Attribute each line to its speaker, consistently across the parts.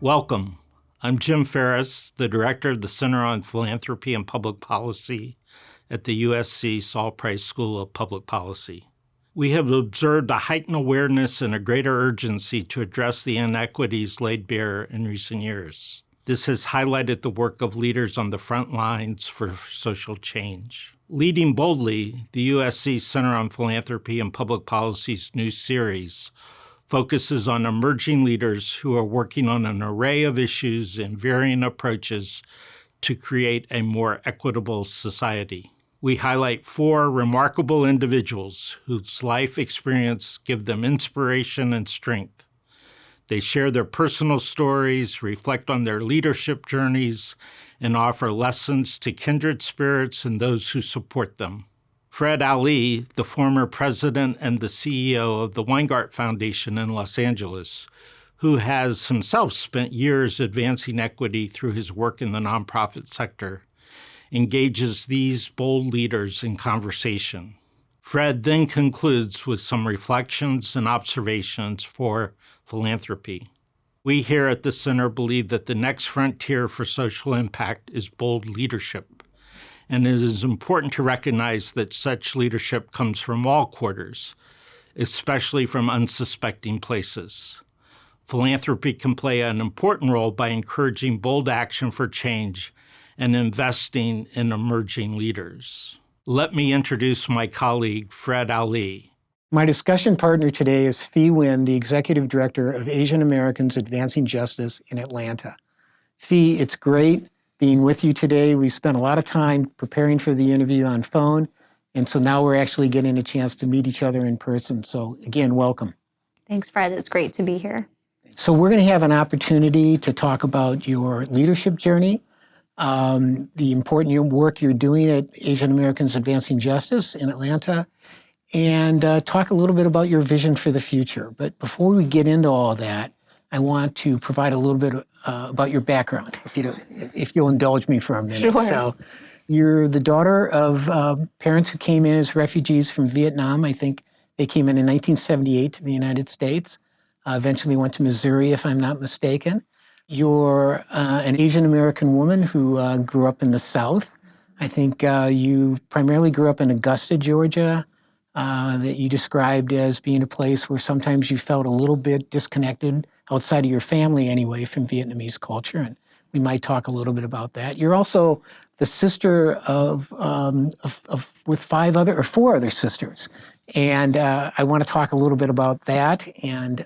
Speaker 1: Welcome. I'm Jim Ferris, the director of the Center on Philanthropy and Public Policy at the USC Saul Price School of Public Policy. We have observed a heightened awareness and a greater urgency to address the inequities laid bare in recent years. This has highlighted the work of leaders on the front lines for social change. Leading boldly, the USC Center on Philanthropy and Public Policy's new series focuses on emerging leaders who are working on an array of issues and varying approaches to create a more equitable society. We highlight 4 remarkable individuals whose life experience give them inspiration and strength. They share their personal stories, reflect on their leadership journeys, and offer lessons to kindred spirits and those who support them. Fred Ali, the former president and the CEO of the Weingart Foundation in Los Angeles, who has himself spent years advancing equity through his work in the nonprofit sector, engages these bold leaders in conversation. Fred then concludes with some reflections and observations for philanthropy. We here at the Center believe that the next frontier for social impact is bold leadership. And it is important to recognize that such leadership comes from all quarters, especially from unsuspecting places. Philanthropy can play an important role by encouraging bold action for change and investing in emerging leaders. Let me introduce my colleague, Fred Ali.
Speaker 2: My discussion partner today is Phi Nguyen, the Executive Director of Asian Americans Advancing Justice in Atlanta. Phi, it's great being with you today. We spent a lot of time preparing for the interview on phone, and so now we're actually getting a chance to meet each other in person. So again, welcome.
Speaker 3: Thanks, Fred. It's great to be here.
Speaker 2: So we're going to have an opportunity to talk about your leadership journey, the important work you're doing at Asian Americans Advancing Justice in Atlanta, and talk a little bit about your vision for the future. But before we get into all that, I want to provide a little bit about your background, if you'll indulge me for a minute.
Speaker 3: Sure.
Speaker 2: So you're the daughter of parents who came in as refugees from Vietnam. I think they came in 1978 to the United States, eventually went to Missouri, if I'm not mistaken. You're an Asian American woman who grew up in the South. I think you primarily grew up in Augusta, Georgia, that you described as being a place where sometimes you felt a little bit disconnected, outside of your family anyway, from Vietnamese culture, and we might talk a little bit about that. You're also the sister of with 4 other sisters, and I want to talk a little bit about that and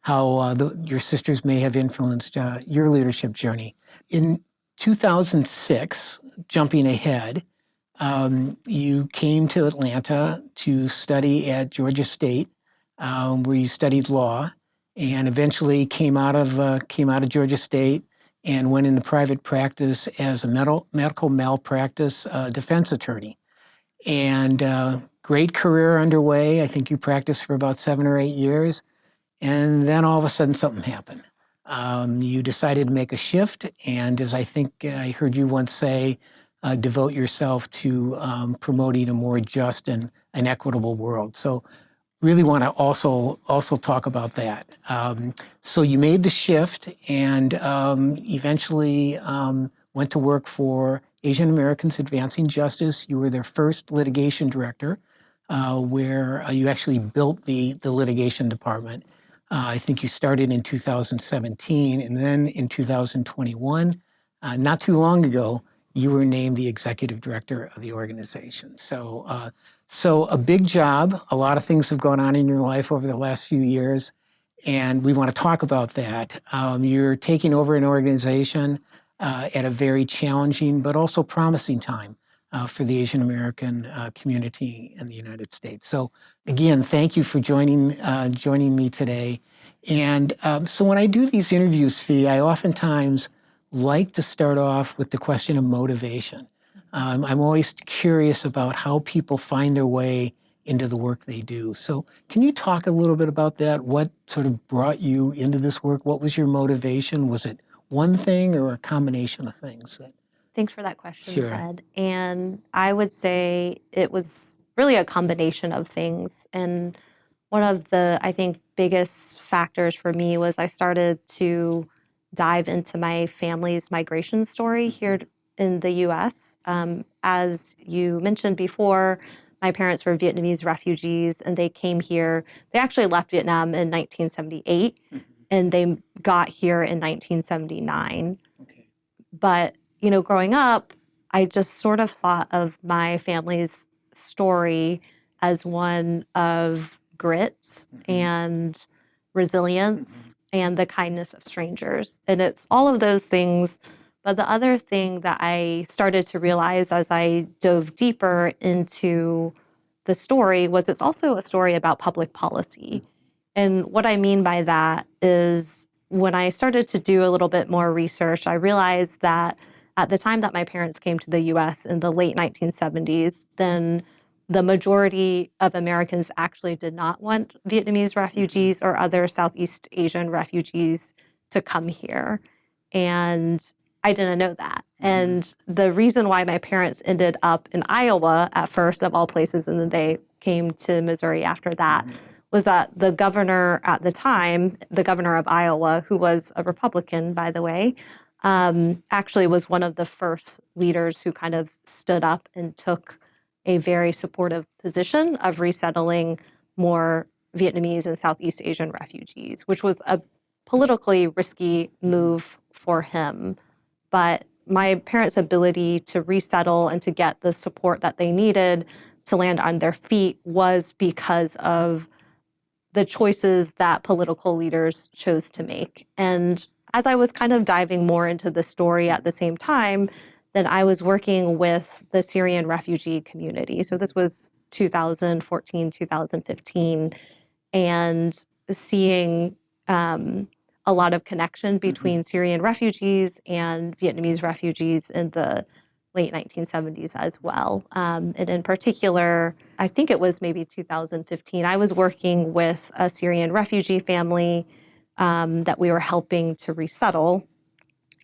Speaker 2: how your sisters may have influenced your leadership journey. In 2006, jumping ahead, you came to Atlanta to study at Georgia State, where you studied law, and eventually came out of Georgia State and went into private practice as a medical malpractice defense attorney. And great career underway. I think you practiced for about 7 or 8 years, and then all of a sudden something happened. You decided to make a shift, and as I think I heard you once say, devote yourself to promoting a more just and an equitable world. So really want to also talk about that. So you made the shift and eventually went to work for Asian Americans Advancing Justice. You were their first litigation director, where you actually built the litigation department. I think you started in 2017, and then in 2021, not too long ago, you were named the executive director of the organization. So a big job. A lot of things have gone on in your life over the last few years, and we want to talk about that. You're taking over an organization at a very challenging but also promising time for the Asian American community in the United States. So again, thank you for joining me today. And so when I do these interviews, Phi, I oftentimes like to start off with the question of motivation. I'm always curious about how people find their way into the work they do. So can you talk a little bit about that? What sort of brought you into this work? What was your motivation? Was it one thing or a combination of things?
Speaker 3: Thanks for that question,
Speaker 2: Sure.
Speaker 3: Fred. And I would say it was really a combination of things. And one of the, I think, biggest factors for me was I started to dive into my family's migration story here in the US. As you mentioned before, my parents were Vietnamese refugees and they came here. They actually left Vietnam in 1978 and they got here in 1979.
Speaker 2: Okay.
Speaker 3: But, growing up, I just sort of thought of my family's story as one of grit and resilience and the kindness of strangers. And it's all of those things. But the other thing that I started to realize as I dove deeper into the story was it's also a story about public policy. And what I mean by that is when I started to do a little bit more research, I realized that at the time that my parents came to the US in the late 1970s, then the majority of Americans actually did not want Vietnamese refugees or other Southeast Asian refugees to come here. And I didn't know that. And the reason why my parents ended up in Iowa at first, of all places, and then they came to Missouri after that, was that the governor at the time, the governor of Iowa, who was a Republican, by the way, actually was one of the first leaders who kind of stood up and took a very supportive position of resettling more Vietnamese and Southeast Asian refugees, which was a politically risky move for him. But my parents' ability to resettle and to get the support that they needed to land on their feet was because of the choices that political leaders chose to make. And as I was kind of diving more into the story at the same time, then I was working with the Syrian refugee community. So this was 2014, 2015, and seeing a lot of connection between Syrian refugees and Vietnamese refugees in the late 1970s as well. And in particular, I think it was maybe 2015, I was working with a Syrian refugee family that we were helping to resettle.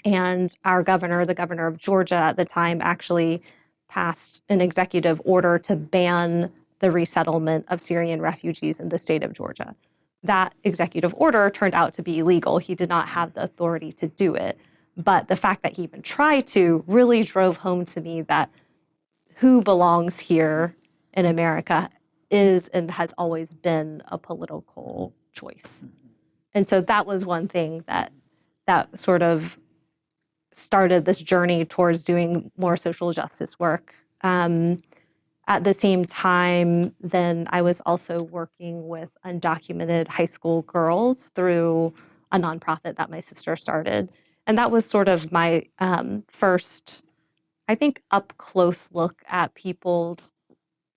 Speaker 3: And our governor, the governor of Georgia at the time, actually passed an executive order to ban the resettlement of Syrian refugees in the state of Georgia. That executive order turned out to be illegal. He did not have the authority to do it. But the fact that he even tried to really drove home to me that who belongs here in America is and has always been a political choice. And so that was one thing that sort of started this journey towards doing more social justice work. At the same time, then I was also working with undocumented high school girls through a nonprofit that my sister started. And that was sort of my first, I think, up close look at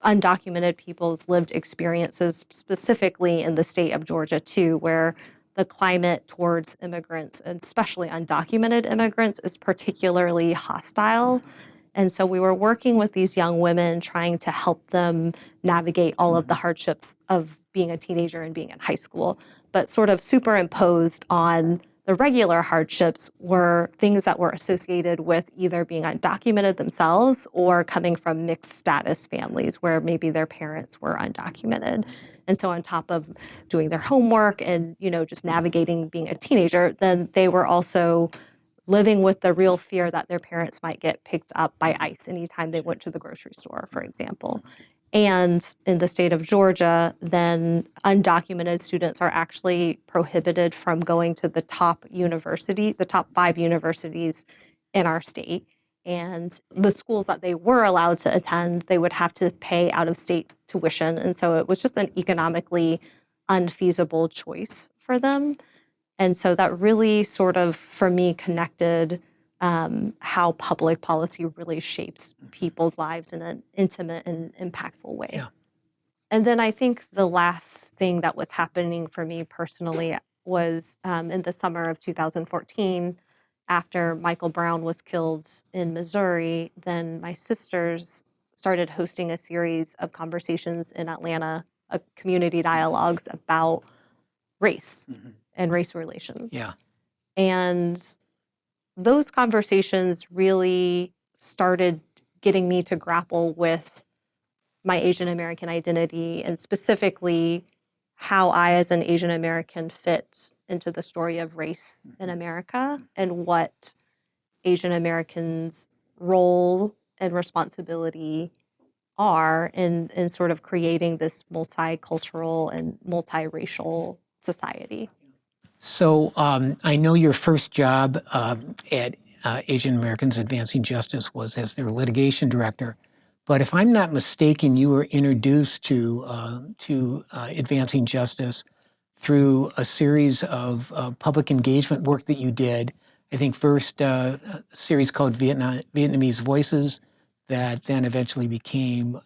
Speaker 3: undocumented people's lived experiences, specifically in the state of Georgia too, where the climate towards immigrants, and especially undocumented immigrants, is particularly hostile. And so we were working with these young women, trying to help them navigate all of the hardships of being a teenager and being in high school. But sort of superimposed on the regular hardships were things that were associated with either being undocumented themselves or coming from mixed status families where maybe their parents were undocumented. And so on top of doing their homework and, just navigating being a teenager, then they were also living with the real fear that their parents might get picked up by ICE anytime they went to the grocery store, for example. And in the state of Georgia, then undocumented students are actually prohibited from going to the top 5 universities in our state. And the schools that they were allowed to attend, they would have to pay out-of-state tuition. And so it was just an economically unfeasible choice for them. And so that really sort of, for me, connected how public policy really shapes people's lives in an intimate and impactful way.
Speaker 2: Yeah.
Speaker 3: And then I think the last thing that was happening for me personally was in the summer of 2014, after Michael Brown was killed in Missouri, then my sisters started hosting a series of conversations in Atlanta, community dialogues about race and race relations.
Speaker 2: Yeah.
Speaker 3: And those conversations really started getting me to grapple with my Asian American identity and specifically how I, as an Asian American, fit into the story of race in America and what Asian Americans' role and responsibility are in sort of creating this multicultural and multiracial society.
Speaker 2: So I know your first job at Asian Americans Advancing Justice was as their litigation director. But if I'm not mistaken, you were introduced to Advancing Justice through a series of public engagement work that you did. I think first a series called Vietnamese Voices that then eventually became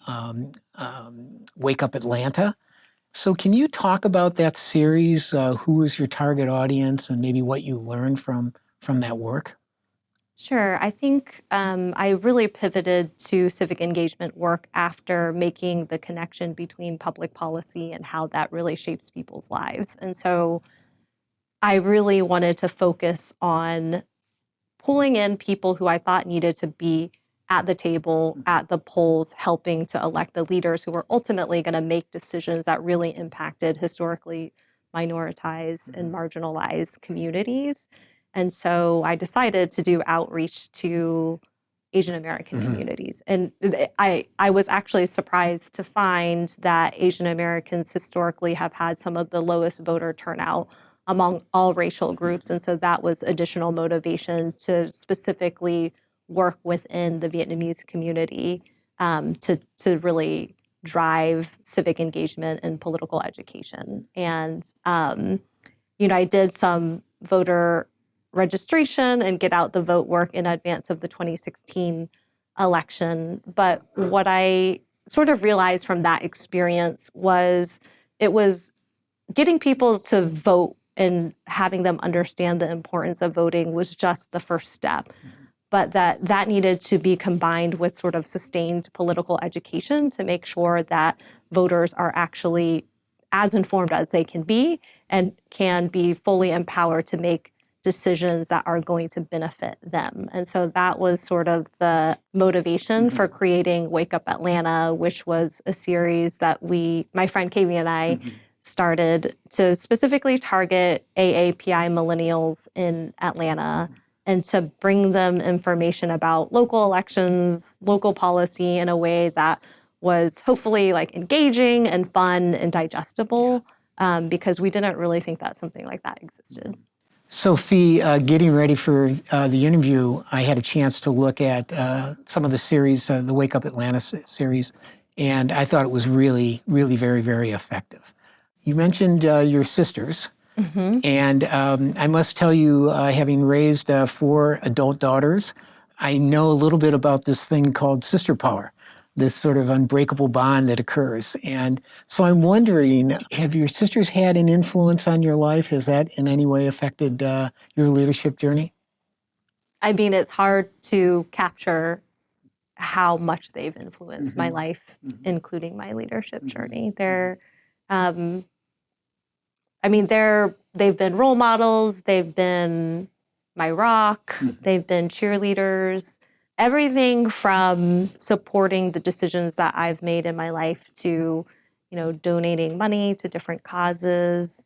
Speaker 2: Wake Up Atlanta. So can you talk about that series? Who was your target audience and maybe what you learned from that work?
Speaker 3: Sure. I think I really pivoted to civic engagement work after making the connection between public policy and how that really shapes people's lives. And so I really wanted to focus on pulling in people who I thought needed to be at the table, at the polls, helping to elect the leaders who were ultimately going to make decisions that really impacted historically minoritized and marginalized communities. And so I decided to do outreach to Asian American communities. And I was actually surprised to find that Asian Americans historically have had some of the lowest voter turnout among all racial groups. And so that was additional motivation to specifically work within the Vietnamese community to really drive civic engagement and political education. And, I did some voter registration and get out the vote work in advance of the 2016 election. But what I sort of realized from that experience was it was getting people to vote and having them understand the importance of voting was just the first step. But that needed to be combined with sort of sustained political education to make sure that voters are actually as informed as they can be and can be fully empowered to make decisions that are going to benefit them. And so that was sort of the motivation for creating Wake Up Atlanta, which was a series that my friend Katie and I started to specifically target AAPI millennials in Atlanta and to bring them information about local elections, local policy in a way that was hopefully like engaging and fun and digestible, because we didn't really think that something like that existed.
Speaker 2: So, Phi, getting ready for the interview, I had a chance to look at some of the series, the Wake Up Atlanta series, and I thought it was really, really very, very effective. You mentioned your sisters, and I must tell you, having raised 4 adult daughters, I know a little bit about this thing called sister power, this sort of unbreakable bond that occurs. And so I'm wondering, have your sisters had an influence on your life? Has that in any way affected your leadership journey?
Speaker 3: I mean, it's hard to capture how much they've influenced my life, including my leadership journey. They've been role models, they've been my rock, they've been cheerleaders, everything from supporting the decisions that I've made in my life to, donating money to different causes.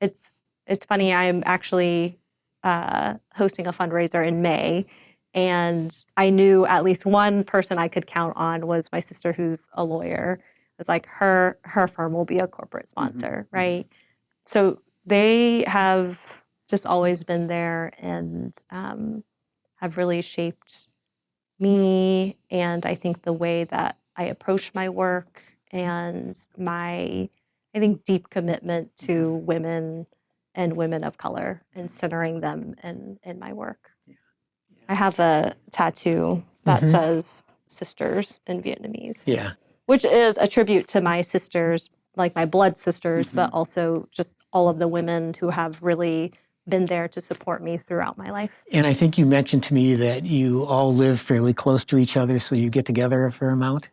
Speaker 3: It's funny, I'm actually hosting a fundraiser in May, and I knew at least one person I could count on was my sister, who's a lawyer. It's like her firm will be a corporate sponsor, right? So they have just always been there and have really shaped me, and I think the way that I approach my work and my, I think, deep commitment to women and women of color and centering them in my work. I have a tattoo that says sisters in Vietnamese.
Speaker 2: Yeah.
Speaker 3: Which is a tribute to my sisters, like my blood sisters, but also just all of the women who have really been there to support me throughout my life.
Speaker 2: And I think you mentioned to me that you all live fairly close to each other, so you get together a fair amount.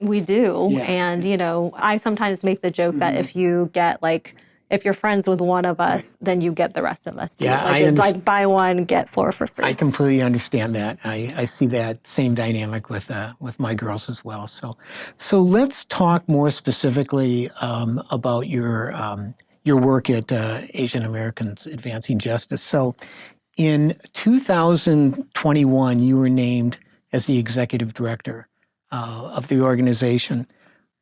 Speaker 3: We do.
Speaker 2: Yeah.
Speaker 3: And, I sometimes make the joke that if you get like if you're friends with one of us, then you get the rest of us too.
Speaker 2: Yeah,
Speaker 3: like it's like buy one, get four for free.
Speaker 2: I completely understand that. I see that same dynamic with my girls as well. So let's talk more specifically about your work at Asian Americans Advancing Justice. So in 2021, you were named as the executive director of the organization.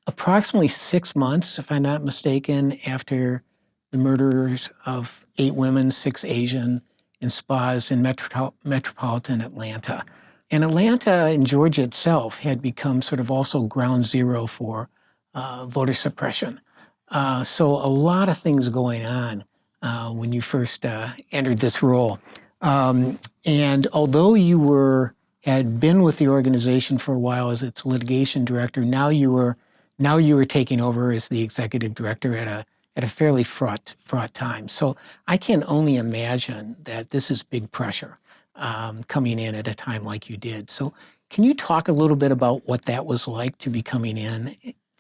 Speaker 2: Approximately 6 months, if I'm not mistaken, after the murders of 8 women, 6 Asian, in spas in metropolitan Atlanta. And Atlanta and Georgia itself had become sort of also ground zero for voter suppression. So a lot of things going on when you first entered this role. And although you had been with the organization for a while as its litigation director, now you were taking over as the executive director at a fairly fraught time. So I can only imagine that this is big pressure coming in at a time like you did. So can you talk a little bit about what that was like to be coming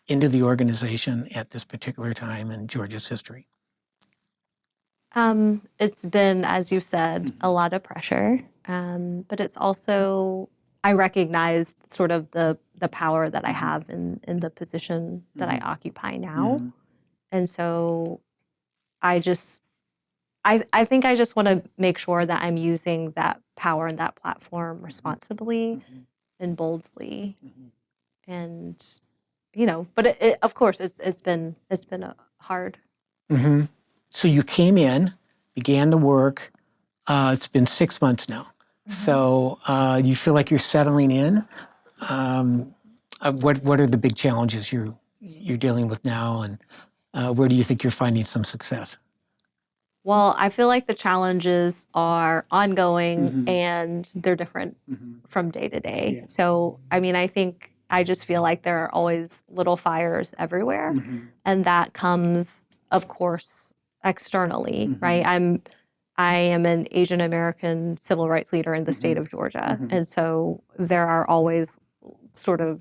Speaker 2: into the organization at this particular time in Georgia's history?
Speaker 3: It's been, as you said, a lot of pressure, but it's also, I recognize sort of the power that I have in the position that I occupy now. And so I think I just want to make sure that I'm using that power and that platform responsibly and boldly. And, but it of course, it's been hard.
Speaker 2: Mm-hmm. So you came in, began the work. It's been 6 months now. So you feel like you're settling in. What are the big challenges you're dealing with now, and where do you think you're finding some success?
Speaker 3: Well, I feel like the challenges are ongoing and they're different from day to day.
Speaker 2: Yeah.
Speaker 3: So, I mean, I just feel like there are always little fires everywhere, and that comes, of course, externally, right? I am an Asian American civil rights leader in the state of Georgia, and so there are always sort of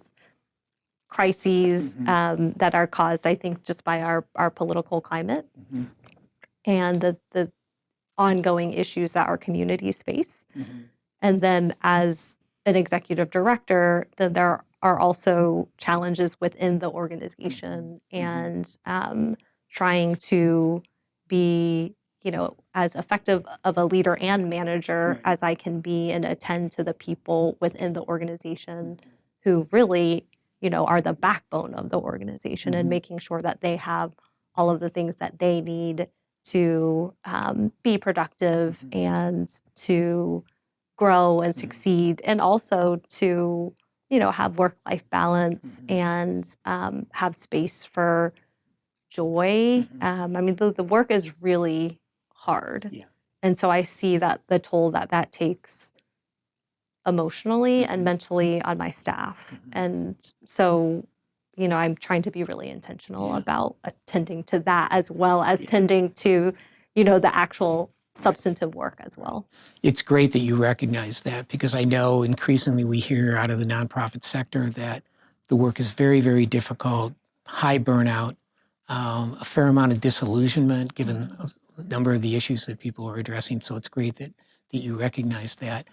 Speaker 3: crises that are caused, I think, just by our political climate and the ongoing issues that our communities face. And then as an executive director, then there are also challenges within the organization and trying to be, as effective of a leader and manager as I can be and attend to the people within the organization who really, are the backbone of the organization and making sure that they have all of the things that they need to be productive and to grow and succeed, and also to, have work-life balance and have space for joy. I mean, the work is really hard.
Speaker 2: Yeah.
Speaker 3: And so I see that the toll that takes emotionally and mentally on my staff. And so, I'm trying to be really intentional about attending to that as well as tending to, the actual substantive work as well.
Speaker 2: It's great that you recognize that, because I know increasingly we hear out of the nonprofit sector that the work is very, very difficult, high burnout, a fair amount of disillusionment given a number of the issues that people are addressing. So it's great that you recognize that.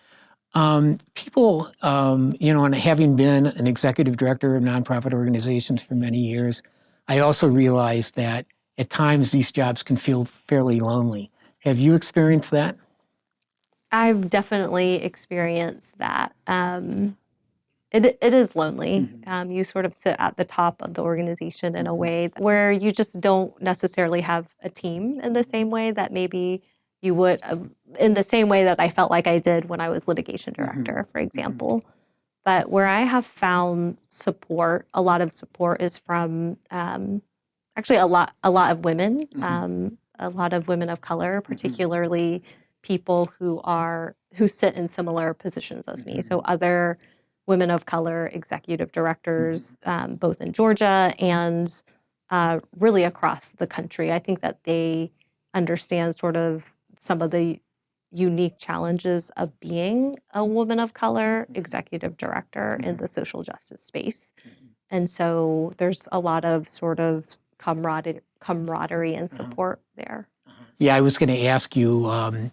Speaker 2: People, and having been an executive director of nonprofit organizations for many years, I also realize that at times these jobs can feel fairly lonely. Have you experienced that?
Speaker 3: I've definitely experienced that. It is lonely. You sort of sit at the top of the organization in a way where you just don't necessarily have a team in the same way that maybe you would, in the same way that I felt like I did when I was litigation director, for example. But where I have found support, a lot of support is from actually a lot of women, a lot of women of color, particularly people who sit in similar positions as me. So other women of color executive directors, both in Georgia and really across the country. I think that they understand sort of some of the unique challenges of being a woman of color executive director in the social justice space. And so there's a lot of sort of camaraderie and support there.
Speaker 2: Yeah, I was going to ask you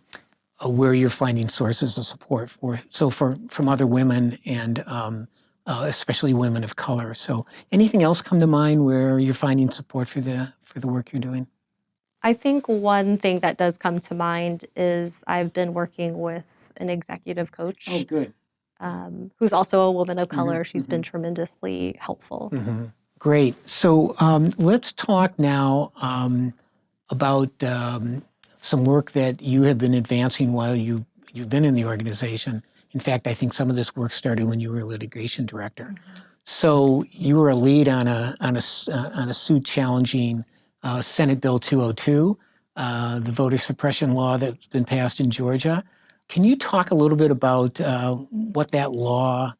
Speaker 2: where you're finding sources of support from other women and especially women of color. So, anything else come to mind where you're finding support for the work you're doing?
Speaker 3: I think one thing that does come to mind is I've been working with an executive coach.
Speaker 2: Oh, good.
Speaker 3: Who's also a woman of color. She's been tremendously helpful.
Speaker 2: Great. So let's talk now about some work that you have been advancing while you've been in the organization. In fact, I think some of this work started when you were a litigation director. So you were a lead on a suit challenging Senate Bill 202, the voter suppression law that's been passed in Georgia. Can you talk a little bit about what that law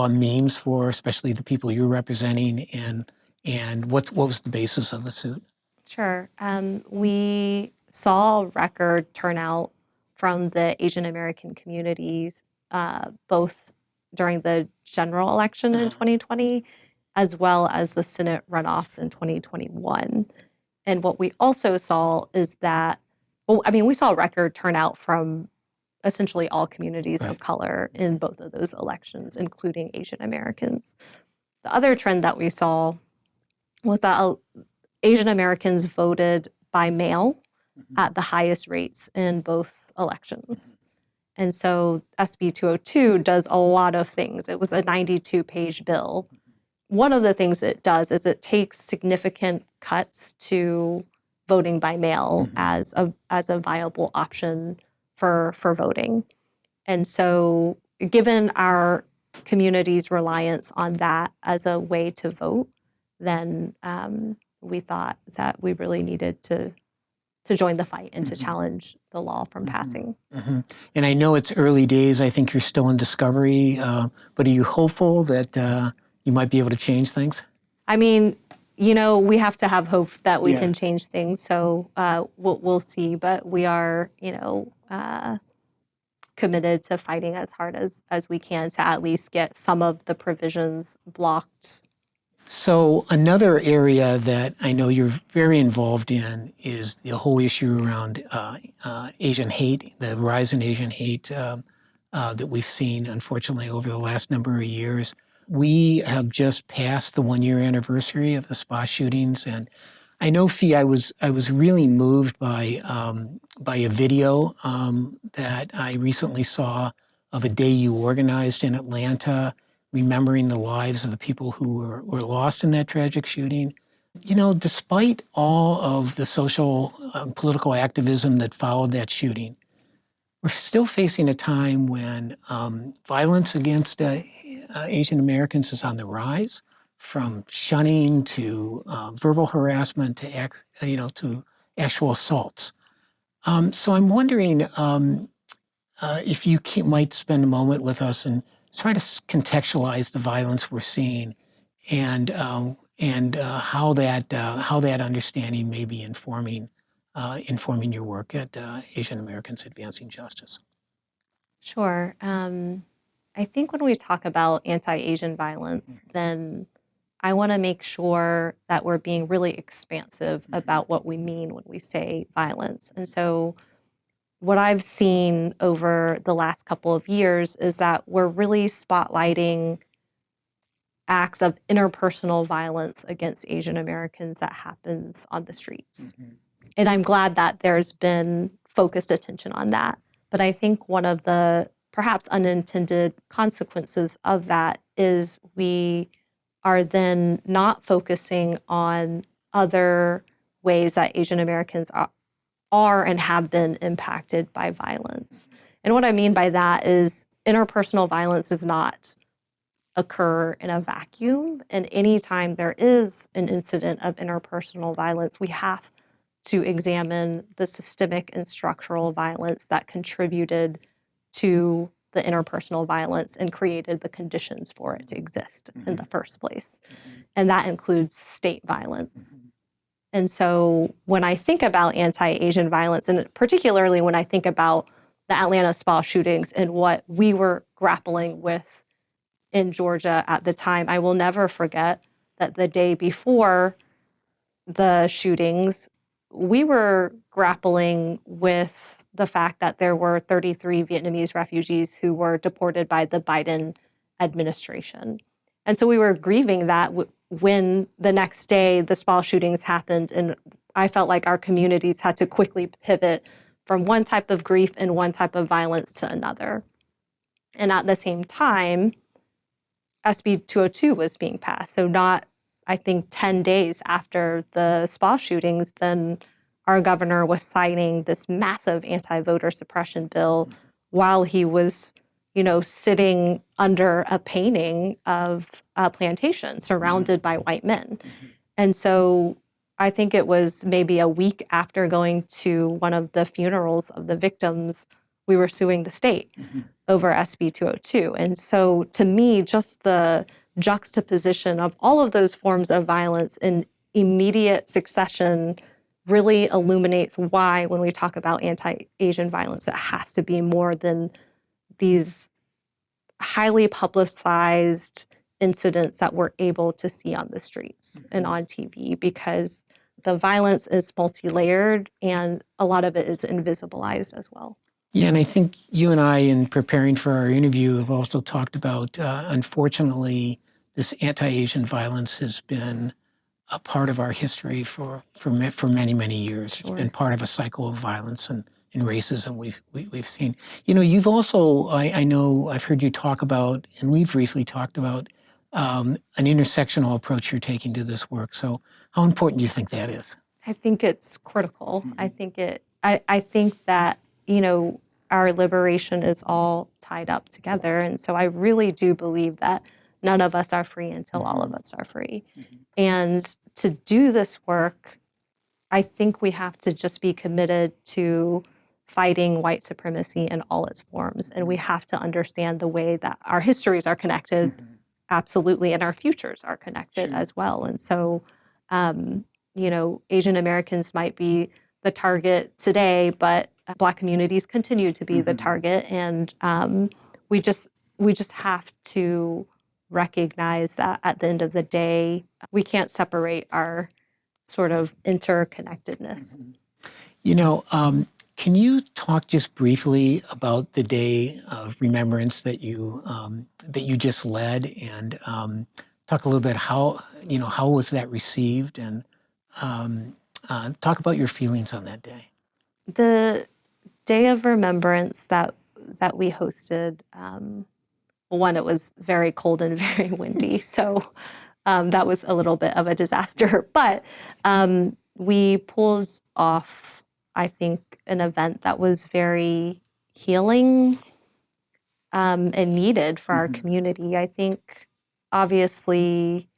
Speaker 2: means for, especially the people you're representing, and what was the basis of the suit?
Speaker 3: Sure. We saw record turnout from the Asian American communities, both during the general election in 2020, as well as the Senate runoffs in 2021. And what we also saw is that, we saw record turnout from essentially all communities of color in both of those elections, including Asian Americans. The other trend that we saw was that Asian Americans voted by mail at the highest rates in both elections. And so SB 202 does a lot of things. It was a 92-page bill. One of the things it does is it takes significant cuts to voting by mail as a viable option for voting. And so given our community's reliance on that as a way to vote, then we thought that we really needed to join the fight and to challenge the law from passing.
Speaker 2: And I know it's early days. I think you're still in discovery, but are you hopeful that you might be able to change things?
Speaker 3: I mean, we have to have hope that we can change things. So we'll see. But we are, committed to fighting as hard as we can to at least get some of the provisions blocked.
Speaker 2: So another area that I know you're very involved in is the whole issue around Asian hate, the rise in Asian hate that we've seen, unfortunately, over the last number of years. We have just passed the 1-year anniversary of the spa shootings, and I know, Phi, I was really moved by a video that I recently saw of a day you organized in Atlanta, remembering the lives of the people who were lost in that tragic shooting. Despite all of the social political activism that followed that shooting, we're still facing a time when violence against Asian Americans is on the rise, from shunning to verbal harassment to actual assaults. So I'm wondering if you might spend a moment with us and try to contextualize the violence we're seeing and how that understanding may be informing your work at Asian Americans Advancing Justice.
Speaker 3: Sure. I think when we talk about anti-Asian violence, then I want to make sure that we're being really expansive about what we mean when we say violence. And so what I've seen over the last couple of years is that we're really spotlighting acts of interpersonal violence against Asian Americans that happens on the streets. And I'm glad that there's been focused attention on that. But I think one of the perhaps unintended consequences of that is we are then not focusing on other ways that Asian Americans are and have been impacted by violence. And what I mean by that is interpersonal violence does not occur in a vacuum. And anytime there is an incident of interpersonal violence, we have to examine the systemic and structural violence that contributed to the interpersonal violence and created the conditions for it to exist in the first place. And that includes state violence. And so when I think about anti-Asian violence, and particularly when I think about the Atlanta spa shootings and what we were grappling with in Georgia at the time, I will never forget that the day before the shootings, we were grappling with the fact that there were 33 Vietnamese refugees who were deported by the Biden administration. And so we were grieving that when the next day the Spall shootings happened, and I felt like our communities had to quickly pivot from one type of grief and one type of violence to another. And at the same time, SB 202 was being passed. So not, I think, 10 days after the Spall shootings, then our governor was signing this massive anti-voter suppression bill while he was, sitting under a painting of a plantation surrounded by white men. And so I think it was maybe a week after going to one of the funerals of the victims, we were suing the state over SB 202. And so to me, just the juxtaposition of all of those forms of violence in immediate succession really illuminates why, when we talk about anti-Asian violence, it has to be more than these highly publicized incidents that we're able to see on the streets and on TV, because the violence is multi-layered and a lot of it is invisibilized as well.
Speaker 2: Yeah, and I think you and I, in preparing for our interview, have also talked about, unfortunately, this anti-Asian violence has been a part of our history for many, many years.
Speaker 3: Sure.
Speaker 2: It's been part of a cycle of violence and racism we've seen. You've also, I know I've heard you talk about, and we've briefly talked about, an intersectional approach you're taking to this work. So how important do you think that is?
Speaker 3: I think it's critical. I think that, our liberation is all tied up together. And so I really do believe that none of us are free until all of us are free. And to do this work, I think we have to just be committed to fighting white supremacy in all its forms. And we have to understand the way that our histories are connected, absolutely, and our futures are connected as well. And so, Asian Americans might be the target today, but Black communities continue to be the target. And we just have to recognize that at the end of the day, we can't separate our sort of interconnectedness.
Speaker 2: Can you talk just briefly about the Day of Remembrance that you just led, and talk a little bit how was that received, and talk about your feelings on that day.
Speaker 3: The Day of Remembrance that we hosted, one, it was very cold and very windy, so that was a little bit of a disaster. But we pulled off, I think, an event that was very healing and needed for our community. I think, obviously,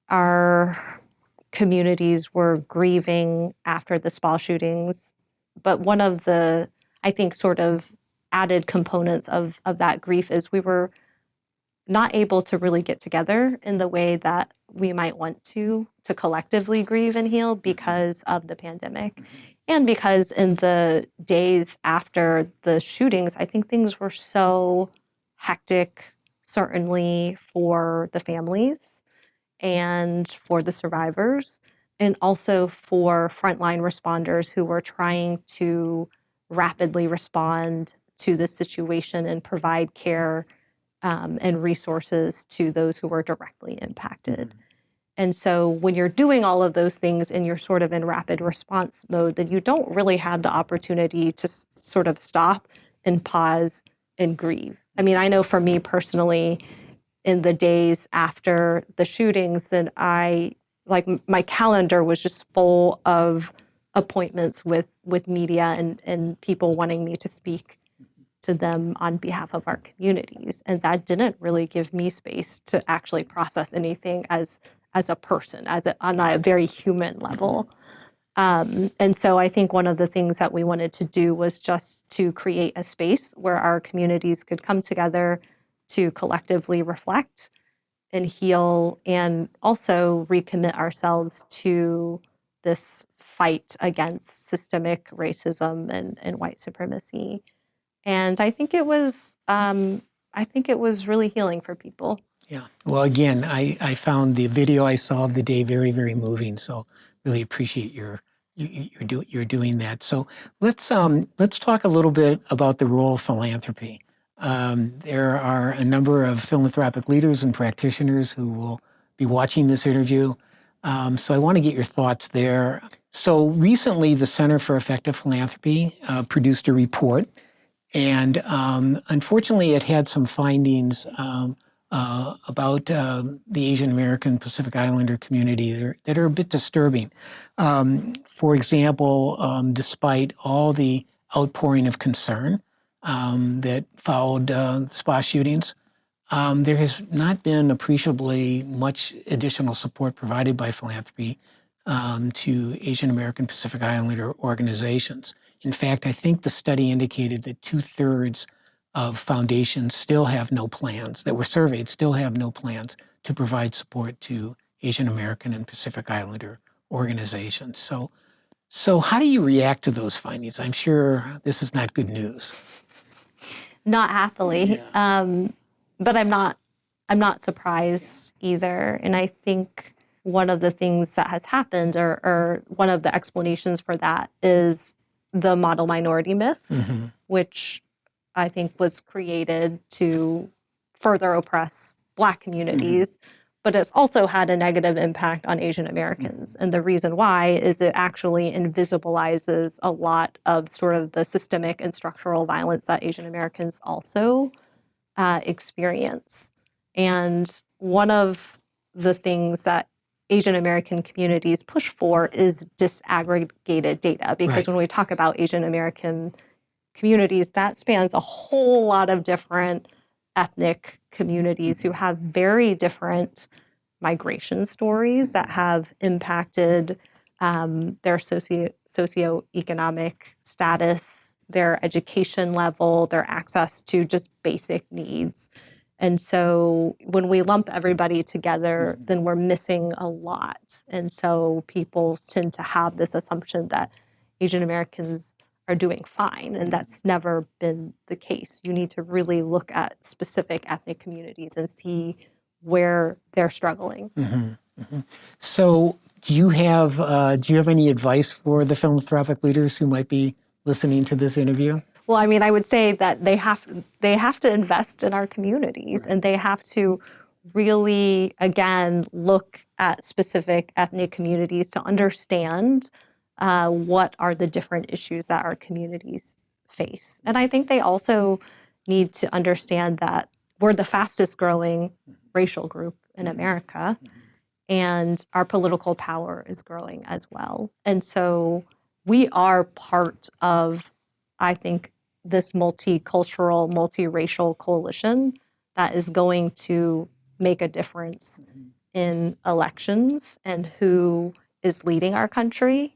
Speaker 3: our communities were grieving after the Spall shootings, but one of the, I think, sort of added components of that grief is we were not able to really get together in the way that we might want to collectively grieve and heal because of the pandemic. And because in the days after the shootings, I think things were so hectic, certainly for the families and for the survivors, and also for frontline responders who were trying to rapidly respond to the situation and provide care and resources to those who were directly impacted. And so when you're doing all of those things and you're sort of in rapid response mode, then you don't really have the opportunity to sort of stop and pause and grieve. I mean, I know for me personally, in the days after the shootings, then my calendar was just full of appointments with media and people wanting me to speak to them on behalf of our communities. And that didn't really give me space to actually process anything as a person, on a very human level. And so I think one of the things that we wanted to do was just to create a space where our communities could come together to collectively reflect and heal, and also recommit ourselves to this fight against systemic racism and white supremacy. And I think it was really healing for people.
Speaker 2: Yeah. Well, again, I found the video I saw of the day very, very moving. So really appreciate you're doing that. So let's talk a little bit about the role of philanthropy. There are a number of philanthropic leaders and practitioners who will be watching this interview. So I want to get your thoughts there. So recently, the Center for Effective Philanthropy produced a report, and unfortunately, it had some findings about the Asian American Pacific Islander community that are a bit disturbing. For example, despite all the outpouring of concern that followed the spa shootings, there has not been appreciably much additional support provided by philanthropy to Asian American Pacific Islander organizations. In fact, I think the study indicated that 2/3 of foundations still have no plans, that were surveyed still have no plans to provide support to Asian American and Pacific Islander organizations. So how do you react to those findings? I'm sure this is not good news.
Speaker 3: Not happily.
Speaker 2: Yeah.
Speaker 3: But I'm not surprised either. And I think one of the things that has happened, or one of the explanations for that, is the model minority myth, which I think was created to further oppress Black communities, but it's also had a negative impact on Asian Americans. And the reason why is it actually invisibilizes a lot of sort of the systemic and structural violence that Asian Americans also experience. And one of the things that Asian American communities push for is disaggregated data, because when we talk about Asian American communities, that spans a whole lot of different ethnic communities who have very different migration stories that have impacted their socioeconomic status, their education level, their access to just basic needs. And so when we lump everybody together, then we're missing a lot. And so people tend to have this assumption that Asian Americans are doing fine, and that's never been the case. You need to really look at specific ethnic communities and see where they're struggling.
Speaker 2: So do you have any advice for the philanthropic leaders who might be listening to this interview?
Speaker 3: Well, I mean, I would say that they have to invest in our communities, and they have to really, again, look at specific ethnic communities to understand what are the different issues that our communities face. And I think they also need to understand that we're the fastest growing racial group in America, and our political power is growing as well. And so we are part of, I think, this multicultural, multiracial coalition that is going to make a difference in elections and who is leading our country.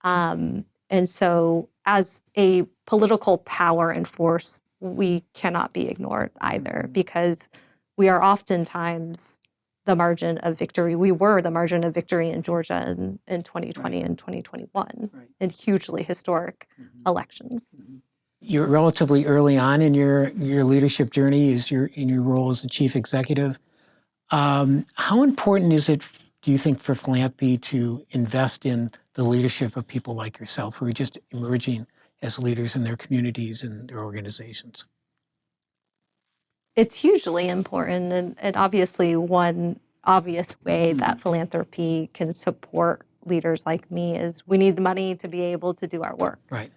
Speaker 3: And so as a political power and force, we cannot be ignored either, because we are oftentimes the margin of victory. We were the margin of victory in Georgia in 2020 and 2021 in hugely historic elections.
Speaker 2: You're relatively early on in your leadership journey in your role as the chief executive. How important is it, do you think, for philanthropy to invest in the leadership of people like yourself who are just emerging as leaders in their communities and their organizations?
Speaker 3: It's hugely important, and obviously one obvious way that philanthropy can support leaders like me is we need money to be able to do our work.
Speaker 2: Right.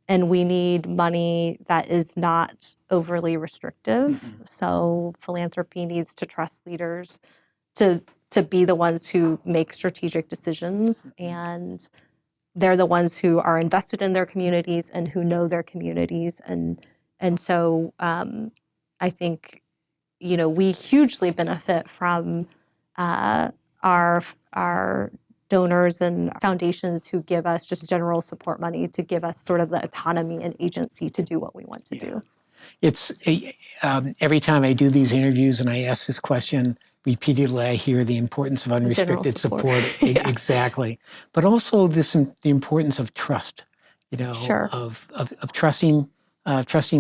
Speaker 3: And we need money that is not overly restrictive. So philanthropy needs to trust leaders to be the ones who make strategic decisions, and they're the ones who are invested in their communities and who know their communities. And so I think, we hugely benefit from our donors and foundations who give us just general support money to give us sort of the autonomy and agency to do what we want to do.
Speaker 2: It's every time I do these interviews and I ask this question repeatedly, I hear the importance of unrestricted support.
Speaker 3: Yeah.
Speaker 2: Exactly. But also the importance of trust,
Speaker 3: Sure.
Speaker 2: of trusting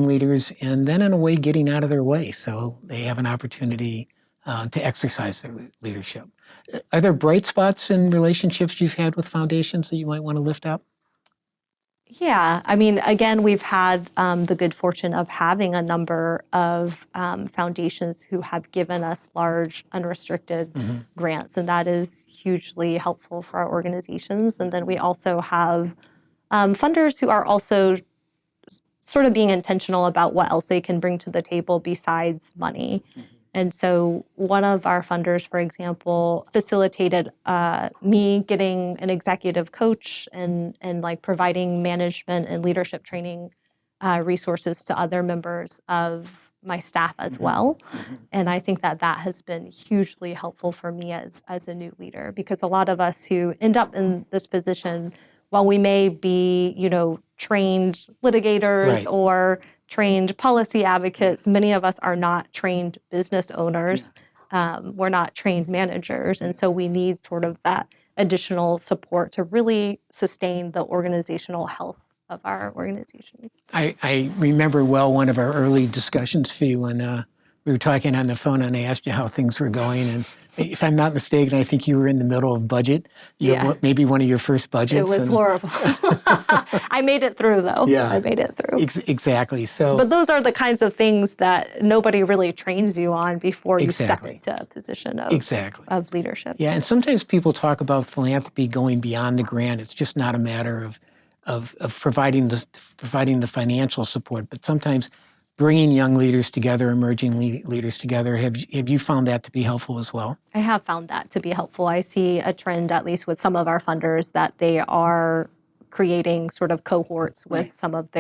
Speaker 2: leaders, and then in a way getting out of their way so they have an opportunity to exercise their leadership. Are there bright spots in relationships you've had with foundations that you might want to lift up?
Speaker 3: Yeah, I mean, again, we've had the good fortune of having a number of foundations who have given us large, unrestricted grants, and that is hugely helpful for our organizations. And then we also have funders who are also sort of being intentional about what else they can bring to the table besides money. And so one of our funders, for example, facilitated me getting an executive coach and like providing management and leadership training resources to other members of my staff as well. And I think that that has been hugely helpful for me as a new leader, because a lot of us who end up in this position, while we may be, trained litigators or trained policy advocates, many of us are not trained business owners. We're not trained managers. And so we need sort of that additional support to really sustain the organizational health of our organizations.
Speaker 2: I remember well one of our early discussions, Phi, when we were talking on the phone and I asked you how things were going. And if I'm not mistaken, I think you were in the middle of budget. Maybe one of your first budgets.
Speaker 3: It was horrible. I made it through, though.
Speaker 2: Yeah.
Speaker 3: I made it through.
Speaker 2: Exactly. So,
Speaker 3: but those are the kinds of things that nobody really trains you on before you step into a position of leadership.
Speaker 2: Yeah, and sometimes people talk about philanthropy going beyond the grant. It's just not a matter of providing the financial support, but sometimes bringing young leaders together, emerging leaders together. Have you found that to be helpful as well?
Speaker 3: I have found that to be helpful. I see a trend, at least with some of our funders, that they are creating sort of cohorts with some of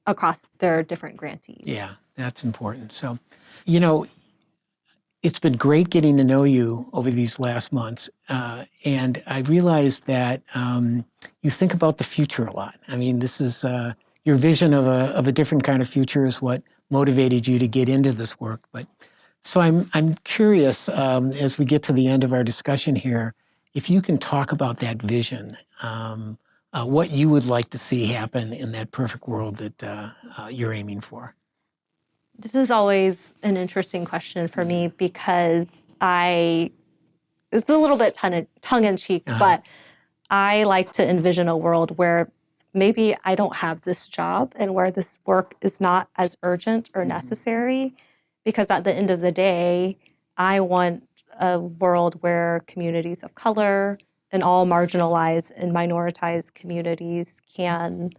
Speaker 3: across their different grantees.
Speaker 2: Yeah, that's important. So, it's been great getting to know you over these last months. And I realized that you think about the future a lot. I mean, this is your vision of a different kind of future is what motivated you to get into this work. But so I'm curious, as we get to the end of our discussion here, if you can talk about that vision, what you would like to see happen in that perfect world that you're aiming for.
Speaker 3: This is always an interesting question for me because it's a little bit tongue-in-cheek, but I like to envision a world where maybe I don't have this job and where this work is not as urgent or necessary, because at the end of the day, I want a world where communities of color and all marginalized and minoritized communities can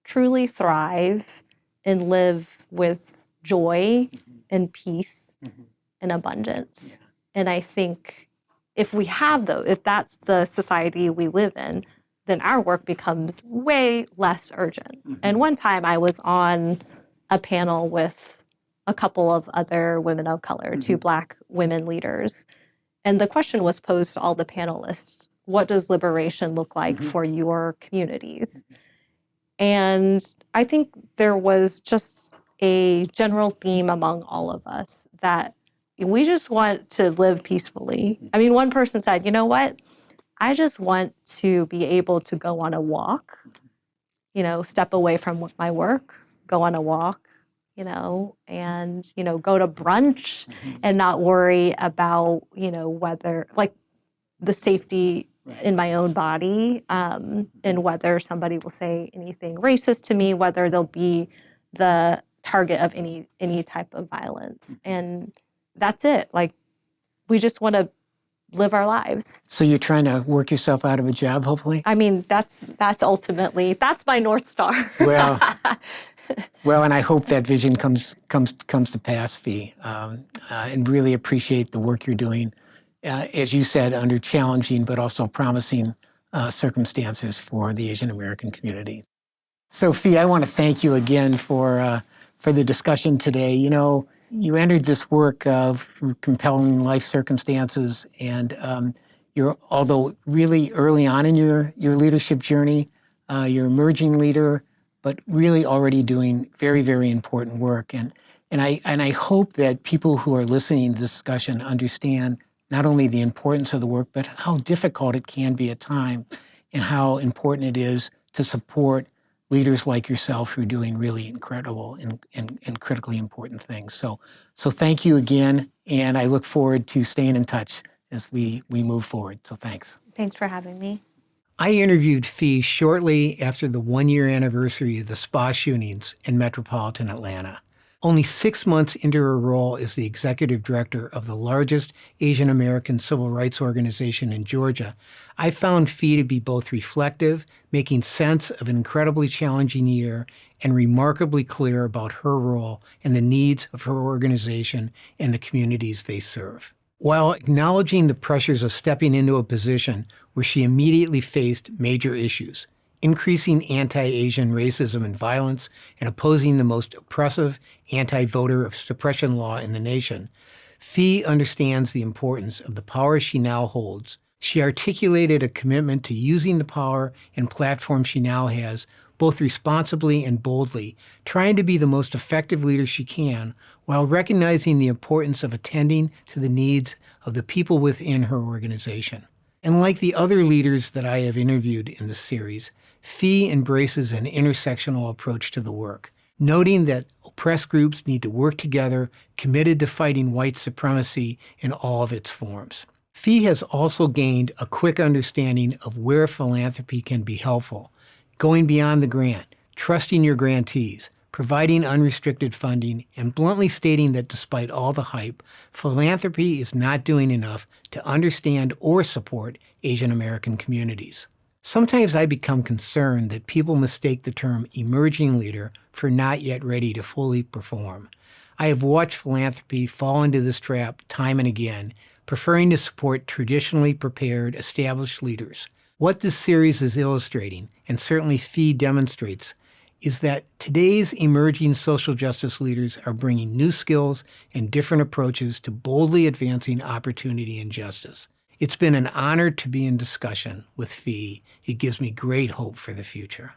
Speaker 3: truly thrive and live with joy and peace and abundance. Yeah. And I think if that's the society we live in, then our work becomes way less urgent. And one time I was on a panel with a couple of other women of color, 2 Black women leaders. And the question was posed to all the panelists: what does liberation look like for your communities? And I think there was just a general theme among all of us that we just want to live peacefully. I mean, one person said, you know what? I just want to be able to go on a walk, step away from my work, go on a walk, and, go to brunch and not worry about, whether, like, the safety in my own body, and whether somebody will say anything racist to me, whether they'll be the target of any type of violence. And that's it. Like, we just want to live our lives.
Speaker 2: So you're trying to work yourself out of a job, hopefully?
Speaker 3: I mean, that's ultimately, that's my North Star.
Speaker 2: Well, and I hope that vision comes to pass, Phi, and really appreciate the work you're doing, as you said, under challenging but also promising circumstances for the Asian American community. So, Phi, I want to thank you again for the discussion today. You entered this work through compelling life circumstances, and you're, although really early on in your leadership journey, you're an emerging leader, but really already doing very, very important work. And I hope that people who are listening to this discussion understand not only the importance of the work, but how difficult it can be at times, and how important it is to support leaders like yourself who are doing really incredible and critically important things. So thank you again, and I look forward to staying in touch as we move forward. So thanks.
Speaker 3: Thanks for having me.
Speaker 2: I interviewed Phi shortly after the one-year anniversary of the spa shootings in metropolitan Atlanta. Only 6 months into her role as the executive director of the largest Asian American civil rights organization in Georgia, I found Phi to be both reflective, making sense of an incredibly challenging year, and remarkably clear about her role and the needs of her organization and the communities they serve. While acknowledging the pressures of stepping into a position where she immediately faced major issues, increasing anti-Asian racism and violence, and opposing the most oppressive anti-voter suppression law in the nation, Phi understands the importance of the power she now holds. She articulated a commitment to using the power and platform she now has, both responsibly and boldly, trying to be the most effective leader she can, while recognizing the importance of attending to the needs of the people within her organization. And like the other leaders that I have interviewed in this series, Phi embraces an intersectional approach to the work, noting that oppressed groups need to work together, committed to fighting white supremacy in all of its forms. Phi has also gained a quick understanding of where philanthropy can be helpful, going beyond the grant, trusting your grantees, providing unrestricted funding, and bluntly stating that despite all the hype, philanthropy is not doing enough to understand or support Asian American communities. Sometimes I become concerned that people mistake the term emerging leader for not yet ready to fully perform. I have watched philanthropy fall into this trap time and again, preferring to support traditionally prepared, established leaders. What this series is illustrating, and certainly Phi demonstrates, is that today's emerging social justice leaders are bringing new skills and different approaches to boldly advancing opportunity and justice. It's been an honor to be in discussion with Phi. It gives me great hope for the future.